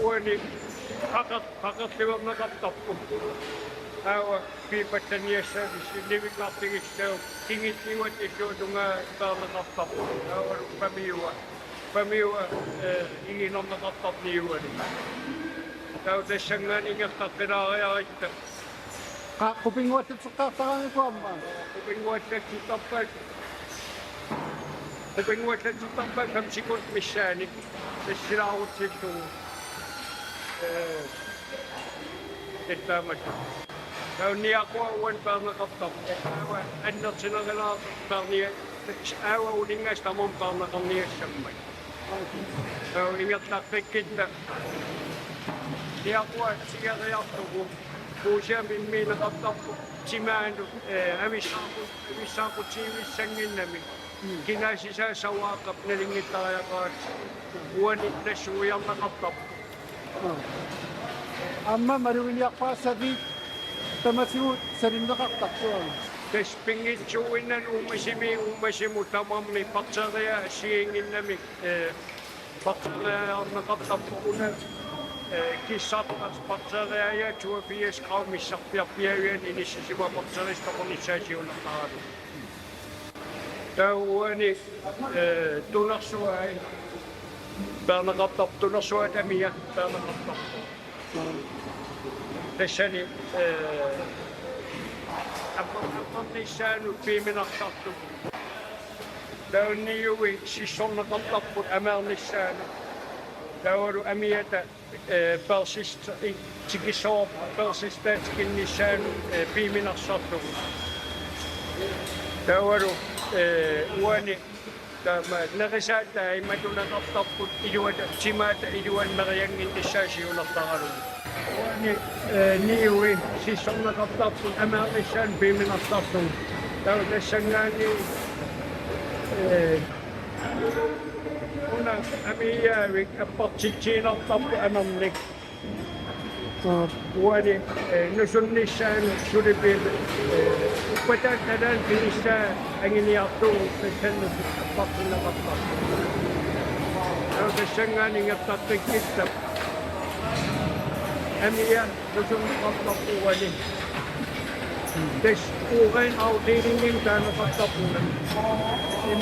uani hakattivat nakatappu. Aua piipattaniassa livikahtigisteu tingittivat isotunga nakatappu. Aua pamiua ingin nakatapniuani. Tautessangan ingattatteraajaitta. Kupinguatit sukkahtakaan kuammaan. Kupinguatit tappai kamsikot missääni. Sillä sittu tettämättä. Tämä on niin akuan päivänä kattava. Ennät sinä vielä päivänä. Äävä uudingasta mun päivänä on niessämme. Tämä on nimeltään pekkintä. Niin akuan sieltä jatkuu. Kuusiammin miina kattava. Simäänny. Ämissaan kun siivissängin. Kinä sisässä vaakka nelingittaa ja kaatsi. Uonit suujalla kattava. Amma maruin yakpa sadi tamasiu sarin nakatappuan. Tespingit suuinnan umasimu tamammi patsareja siinnämi. Patsareja nakatappuun. Kissattas patsareja ja tuopies kaumissa piapiäyön inissä siva patsarista monissa siunataadu. Tauani tunassua ei. Päältä kattaptuna suotamia, päältä kattaptuna. Tässäni ammatissään viimeinen sattu. Tämä on niin juuri, siis on kattaput ämärnissään. Tämä on ämietä persistä, sikin saa persistätkin nissään viimeinen sattu. Tämä on uoni. Tämä närisäätä ei mä tunne kattaput iduita, simätä iduan märjängin tissäisiunat taadun. Niui, siis on kattaput ämärissään viimeinen sattu. Tämä on tässä näin on ämijäävi, patsitsiin kattaput ämärlik. Uoni, nyt on nissään suuripiirtein. Upetätään niissä engin jattuu, sen pappina kattaput. Tämä on tässä näin, että tekistä. Ämiä, nyt on kattapuuni. Tässä uuden autiiningin täällä kattapuunen.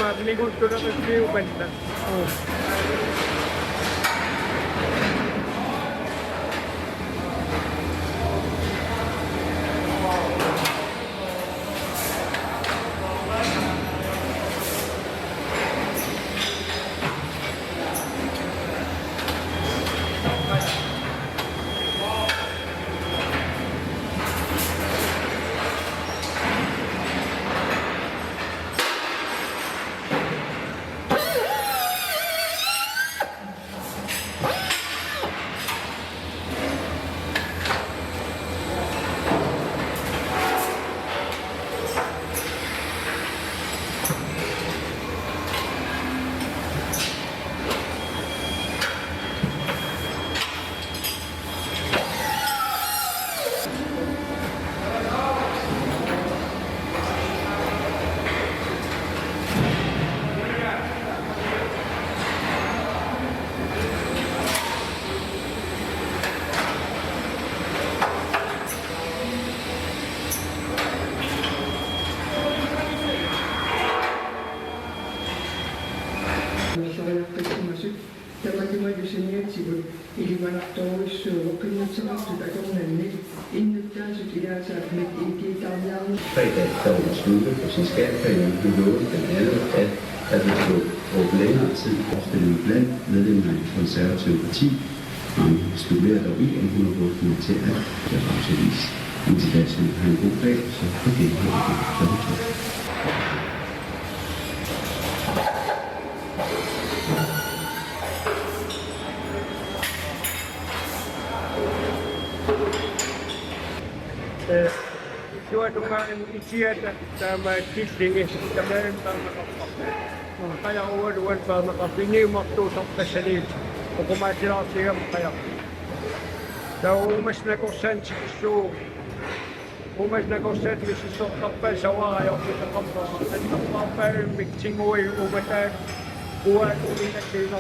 Mä liikun todella liupentä. Fredag der var sluttet på sin skatteperioden blev lovet den anden, at der vil stå brugt længere tid opstilling blandt medlemmerne i det konservative parti. Mange spekulerer dog i, om hun har brugt den til at gøre afsætvis. Indtil da skal have en god dag, så på det her det. Suotumaan itseätä tämä kistingi, tämä ympäärillä kaja uuden päivänä kasvi niin mahtuu soppessa niin koko mä tilasin jälkeen. Tämä on uumesnäkö sensisuu. Uumesnäkö sensisuu on tappeessa vaan johonkin kappaa. Että kappaa päivimmiksi ngui uumesään uuden uudinnekin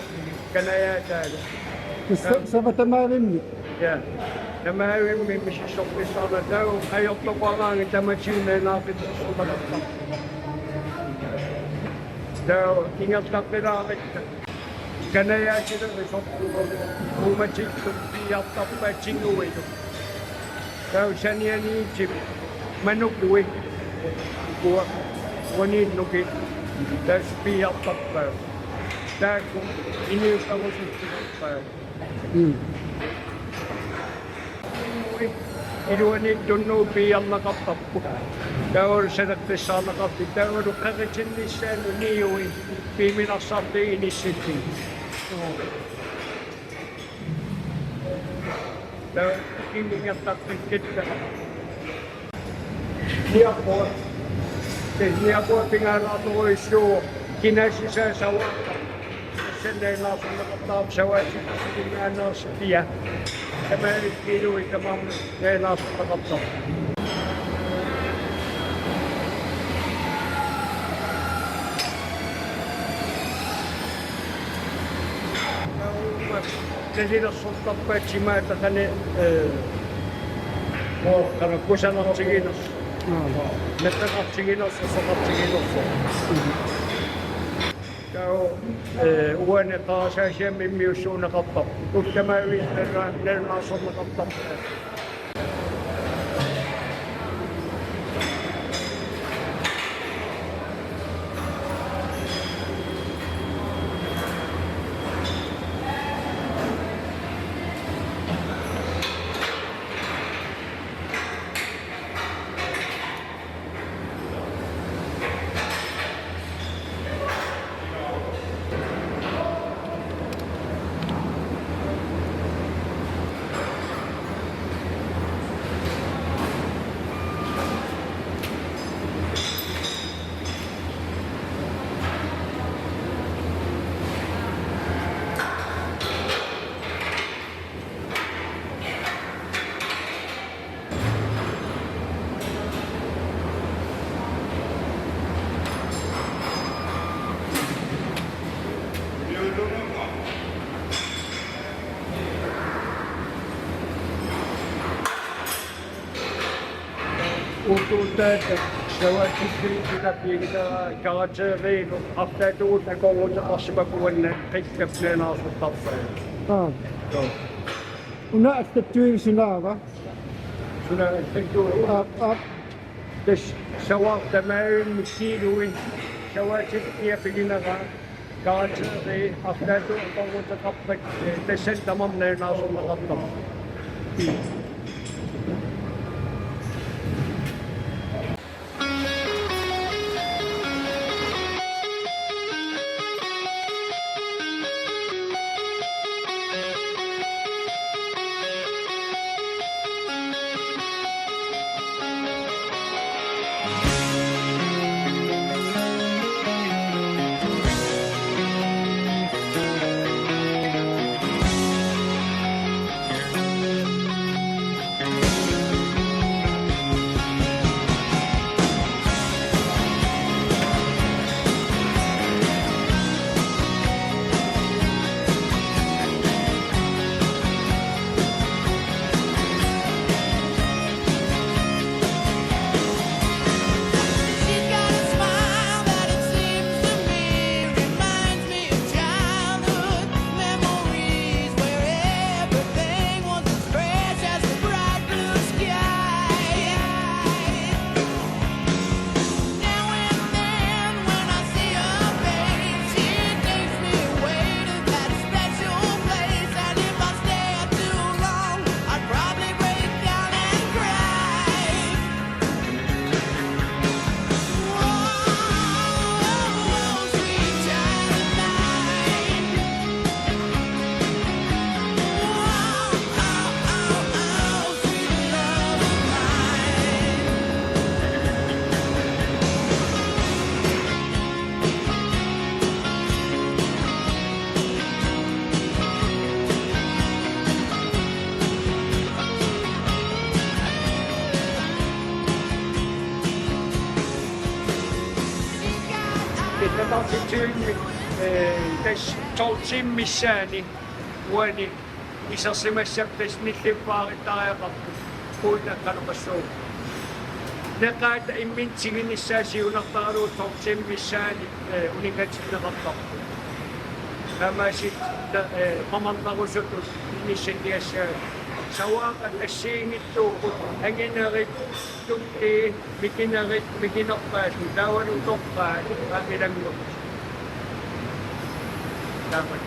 kenä jää täällä. سوف تمارني Ja. Tämä missä on tämä ei ole tavallaan tämä sinne naapit sulla. Tämä on ingalta pedaalikka. Kenellä sitä sopuu kuma tikku ja tappaa tinguitu. Tämä on sen ja niin chip. Manukui. Kuoni nuki. Tässä pia tappaa. Tämä kun inilta on sitten. Iduani tunnu pian nakapappu. Tämä on se, että saa nakappi. Tämä on kaiken niissä niui. Viiminä saatiin inisitiin. Tämä on kiinni jättäkin kettä. Niapua. Niapua pingärää toisuu. Kinä sisänsä vaikka. Sen ei laasulla taapsa vai sitten mä en tiedä. Tämä ei kiinni, tämä ei laasulla katsoa. Tesinas on tappeeksi että tänne muokkana, kun sä natsi kiinnossa. Mettä natsi kiinnossa, sä natsi kiinnossa. Uennetaan se semmin myös suunna kappaa. Kun tämä yhdistetään, nermaa suunna kappaa. Uutuuteen, se on sitä piirtää kalatseeriin, after tuuteen kouluta asema kuenne, pikkäpneen asut tappeen. Una acceptuin sinava. Sinä tekee se on tämä kiiluin, se on sitten kiepinä kalatseeriin, after tuuteen kouluta tappeen, sen tamamneen asuma tappeen. Tässä oltiin missään, niin vuoni isang semester nillimpaakin taajaqartu puunakkanaqassuu neqaata immintiginissaassiunartaraluut tortimmissaani uningatinneqartarpu намасит мамантарусутут нисиниассаа саваақат ассиингиттуукут ангинерит тутти микинерит микинерпаат таавалу торпаат амилангут тамак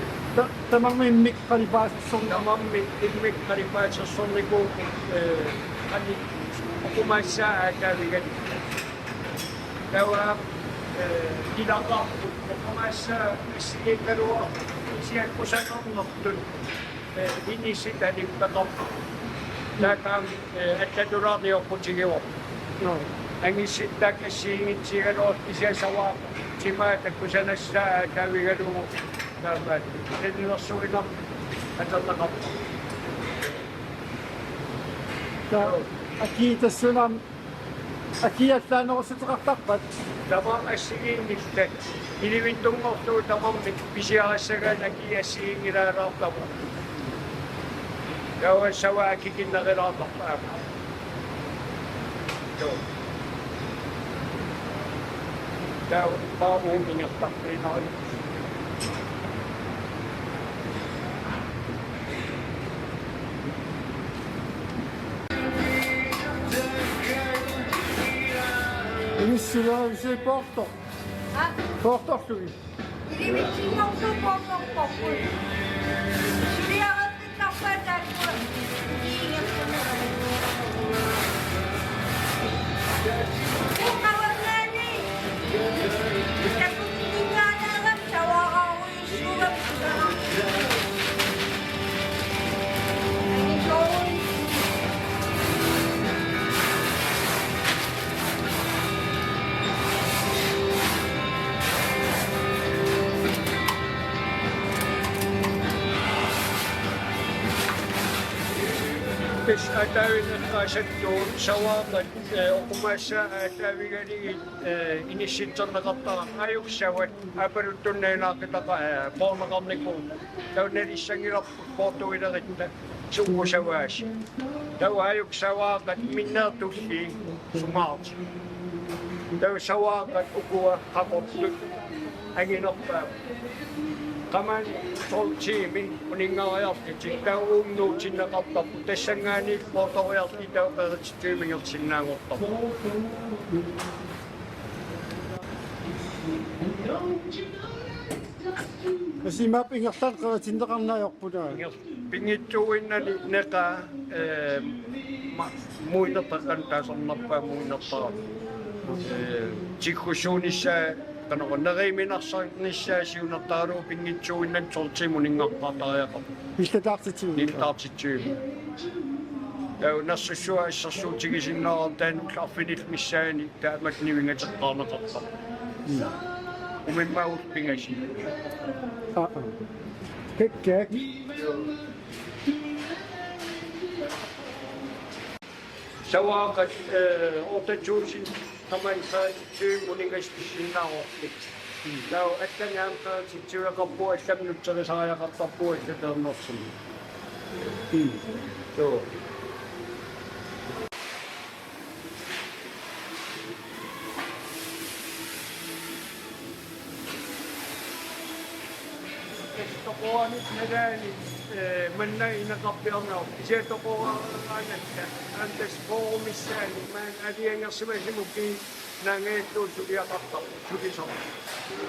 Tamang may mix kalibas song тамамми иммик қалипаатсерсорникуу ани окумассаа таавигат тава илақарпут окумассаа исииккалуа исиаккусакорнэртут иниситалиппақарпу таакаам аттатулаарниорпутигиуор ангисситтаак ассиингитсигалуор исиасаваа тимаатаккусанассаа таавигалугу таамаат элнерсуинар атерлақарпу Aqui tassunam Aqui atlanoqusutaqartarpat тамам ассигиингилла иливинтунгортуу тамаммик писиарассагаан аки ассигингилаалаартарпу тава саваа кикиннерилаартарпаа тава паамуумингертарпинери Inissulaan se porto. Porto sui. Pes atawinnerqaasattuu savaaqat oqumassa atavigali inissitserneqartara ayuksawat apaluttunnainaaqitaqa poorneqarniku taunalissangilarpu portuileritta suqqusavaasi tau ayuksavaaqat minneertulli sumaart tau savaaqat ukua qaqortut anginerpaa qaman soltiimi uningariartiti tauumnuutinnaqartarpu tassangaani portoriarti tauqeritituimingertinnaangortarpu Asimap ingertan qaratinneqarnaayorpuna. pingittuinnani neqa muinertaqantaasernerpaa muinertara tikkusuunissaa канерииминарсарнissaasiunartaaluu pingitsuinnan sortimuninngaqpartariaqarpu Pistataartitsuun. нилтаартитсуими тау нассуссуа иссерсуутигисиннаараа таануклаарфинил миссаани таамат нивингатеққарнеқарпа умиммаус пингаси Kek. саваақат ортачуусин тамайсаатсуимунингасписсиннаарорти тау аттангаамтаатитсуеқарпу алламнутсерисариақартарпу аллатернерсуми тоо тоқуанит нагаани манна инеқарпиарнаа исиатоқуараанатта антас форумиссаани маан алиангерсимасимукки наангааттуу сулиақартар сулисор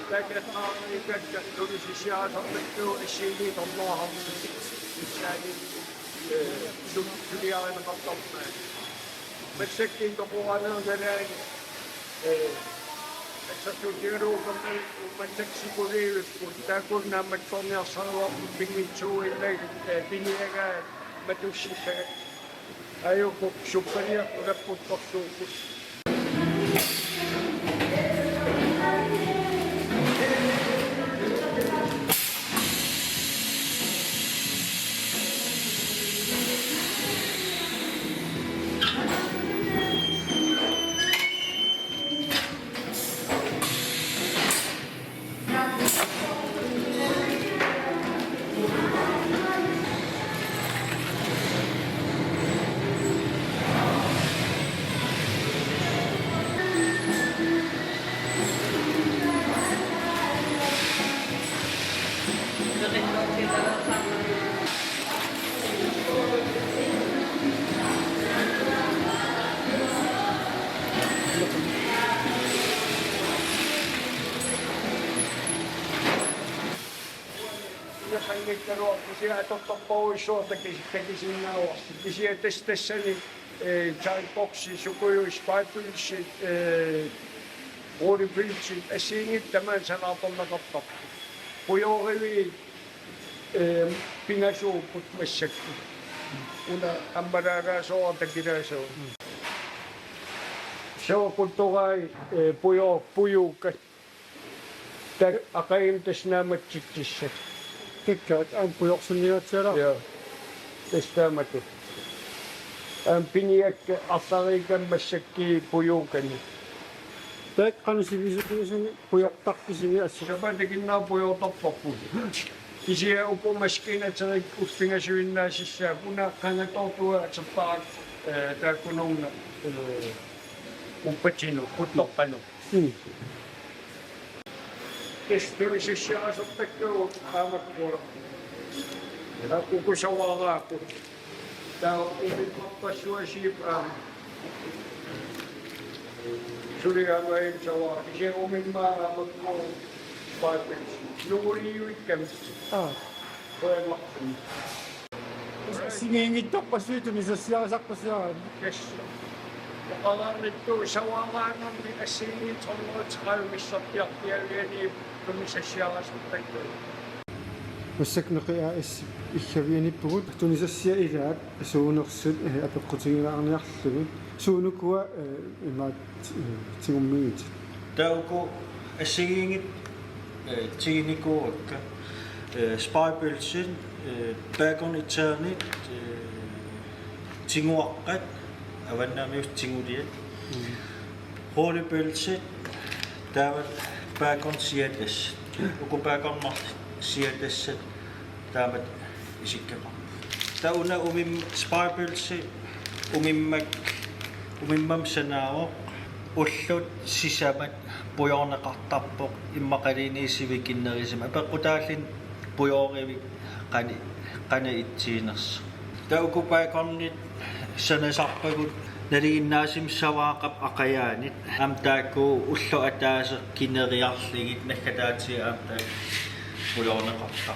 такатааникатта сулисисиаасарлаттуу ассиини торнуарам иссаани сулиаринеқартармаа массаккин тоқуанаангаани Exatutieruukan matsaksikuliivikku taakunnaammat sorniarsaruarpu pingitsuuillai piniagaa matussissaga ayuku suppaniaqulapputtorsuukku Kisia toppouissuota tekisin kisia testessäni Charboxi, sukujuis, paipylsi, ruudipylsi, esiin tämän sanatolla toppappu. Pujohivi pinasuuput messakki. Una ambarara soota kirasoo. Se on kun tuohai pujuukat. Akaimtes nämä tsitsissä. Tekkaat ampujoksunniat siellä. Joo. Testaamattu. Piniäkkä Afrikan mässäkki pujuukani. Tekkan sivistyisen pujok takkisivi asia. Se kuitenkin nämä pujoo toppappu. Kisiä upomaskin, että se kuppinga syynää sisään. Kuna kannat outua, että se taak. Tää kun on uppatsinu, kuttoppanu. Kestymisessä asuttakko aamakkuolla. Ja kuku sawaa raappu. Tää on umin pappasuosiin Suliaama ei sawaa. Se umin maa aamakkuolla paipelisi. Nuuri juikkämistä. Koen lapsen. Singingit tokkas syytymisessä ja sakkosiaan. Kes. Ja alarrittu sawaa niin esiin sanoit kalmissa piakkielieni tumisessa asuttakko. Массакнеқиа иллавианиппугут тунисассия илаат суунерсут апеққутигилаарниарлугу суунукуа имаат тигуммигит тауку ассигингит тигиникуакка спайпелсин баконитсаанит тигуаққат аваннаамиус тигулиат холипелсит таават баконсиатас уку баконмар sieltässä tämä isikkäpä. Tauna sparbelsi umimmam sanao ullut sisamat pujorneqartarpoq immaqaliniisivikinnerisima peqqutaallin pujorivi qani itsiinersa. Taukupaaqornit sanasarpagut naliginnaasim savaaqap aqayaanit amtaakku ullu ataaser kineriarligit nakkataatsi amtaak pujorneqartar.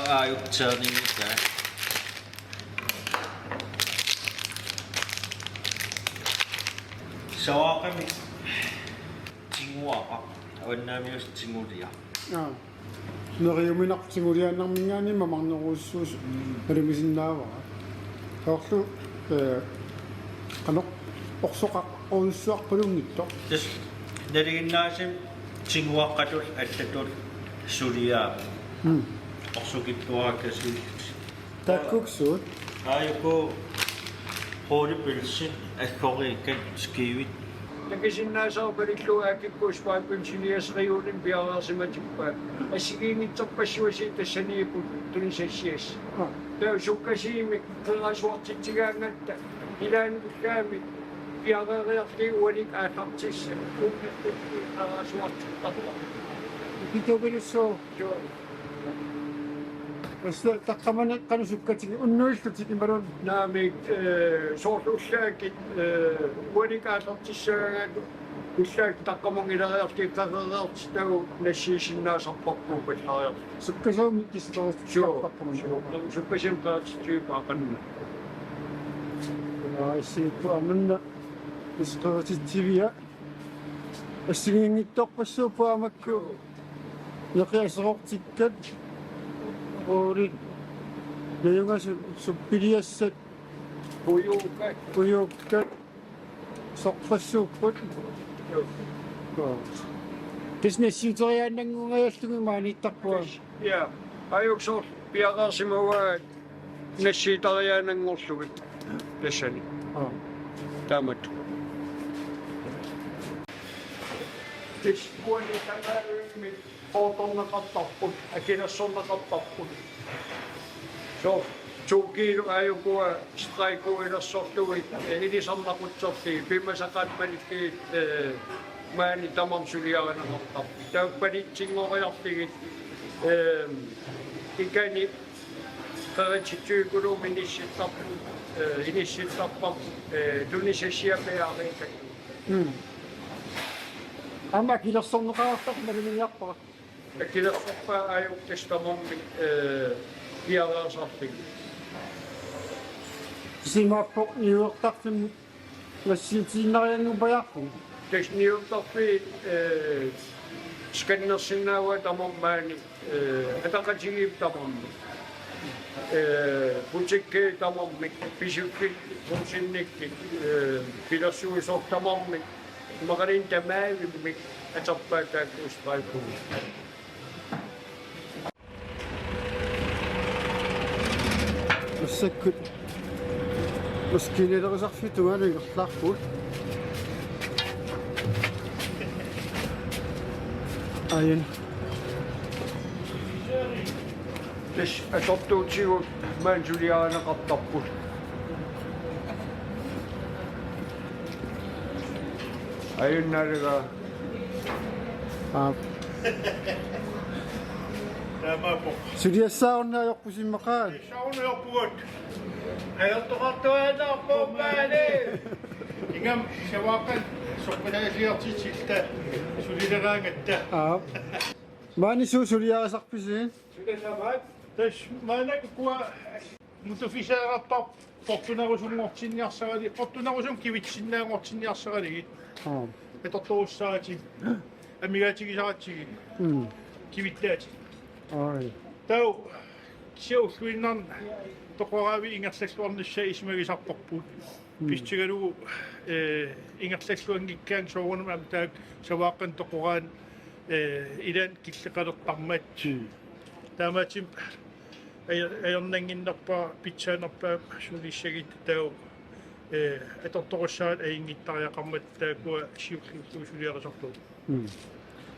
Aajutsaarnimita savaaqami tinguaqa avannaamius tingulia нериуминартигулиааннармингаани мамарнеруussуус налимисиннааваа таорлу канок орсоқаққунссуарпалунгитто тас налигиннаасим tinguaqqatul allatul suliaa орсукиттуаакаси таккуксуут аайко холипилси аккориккат скивит Nakisinnaasao perilluaakikkuus paipylsiniasriuunin piaraarsimatikpaa. Assigiinitsorpassuasi tassaniiput tunisassias. Tau sukkasiimi qerasuartitsigaangatta ilaanukkaami piaraariarti ualik aatartissa. Ukkattukki qerasuartiqqarpa. питобилуссоо Östä takkamanen kanusukkatsigi unnuillutigi marun Naamik soorlullaakit ualikaatartissaaгаату уллаак таккамонгилариарти qaqereertitau nassiisinnaasarparpuu pallariar. sukkasoomi kistoo Suppasim qaatitsuipaaqanna. Aisiippu amanna isqootittivia assigiingittorpassuupuamakku neqiaseroqtikkat Ori Dayunga suppiliassat uyukkat soqpassuupput Tisnassiuteriaannangungajallugu maaniittarpua Ja, ajuksor piaqaarsimaua nassiitariaanangorlugit tassani. Taamat. Tiskuani tanaarimi ootornaqartarput akilassornaqartarput. So tuukiilu ajukua straikuilersorlugit ilisarnaqutsorti pimasaqaatmanikkiit maani tamarsuliaranaqartarpi. Tauppanitsingoriartigit ikani qeritituukulu inissittarpam tunisasiapeaariitak. Amma kilersorneqaartaq malimiarpara Kilaqorpa ajortistamormi piaraasarpik. Singapore niuertartum massiutiinariangupajarpu. Tasniutarpi skannersinnaava tamormaani ataqatigiiptamormi. Butikke tamormi pisukki funsinnikki pilassuisortamormi maqalin tamaavimmi atarpaataakkuusqaippu. Массаккут маскинилерисарфитугаанигерлаарпул аян Тас аторtuutigut маансулиаанеқартарпут. Аюнналага Тамапо. сулиассааруннаajorpusimмақаат Саунеорпугут. Аёртоқартуаанаарпоомаани. Ингам савааққан сорпанаасиартитсилта сулилераангатта. маани сулиарисарписиин Суласамаат тас маанаккуа мутофисаарартар портунарусунгортинниарсарали портунарусум кивитсиннаангортинниарсаралигит петорторуссаати амигаатигисаратсиги кивиттаати ой тау сиуллуиннарн тоқораави ингерллуарниссаа исмагисарпарпут пистигалугу ингерллуангиккаан соорунам таак савааққан тоқораан илан киллеқалертармат таамаатим аернангиннарпаа питсаанерпаа сулиссагит тау аторторуссаат аингиттариақармат таакуа сиуллутту сулиарисарту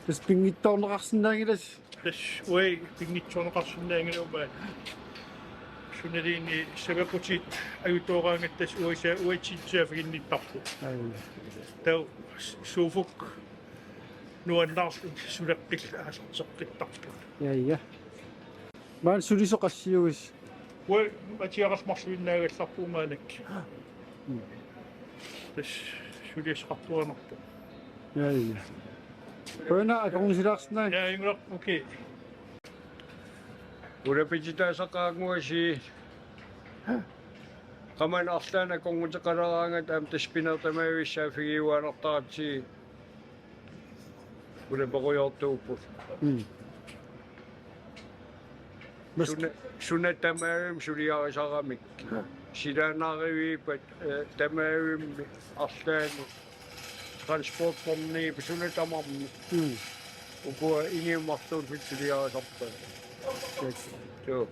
тас пингиттаорнеқарсинаагилас тас уай пингитсорнеқарсинаангилуумаа сунелини савакутит аютоогаангаттас уиса уатситсаафигинниттарпу тау суфук нуаннаарс сулаққилла аасартеққиттарпу я маан сулисоқассиугис уай матиарасмарсуиннаагалларпуумаанак тас сулиасқартуанарпу я пойна аконсилаарснаа я ингла окей Урапититаасақаангуаси Qaman арлаана конгутеқалараангат аам таспинертамависсаафигиуаанертаратси урапеқуйортууппут сунатамаавим сулиарисарамик силаанааривиипат тамаавимми арлаани транспортформни сунатамарми укуа иниуммартуут сулиарисарпаа тоо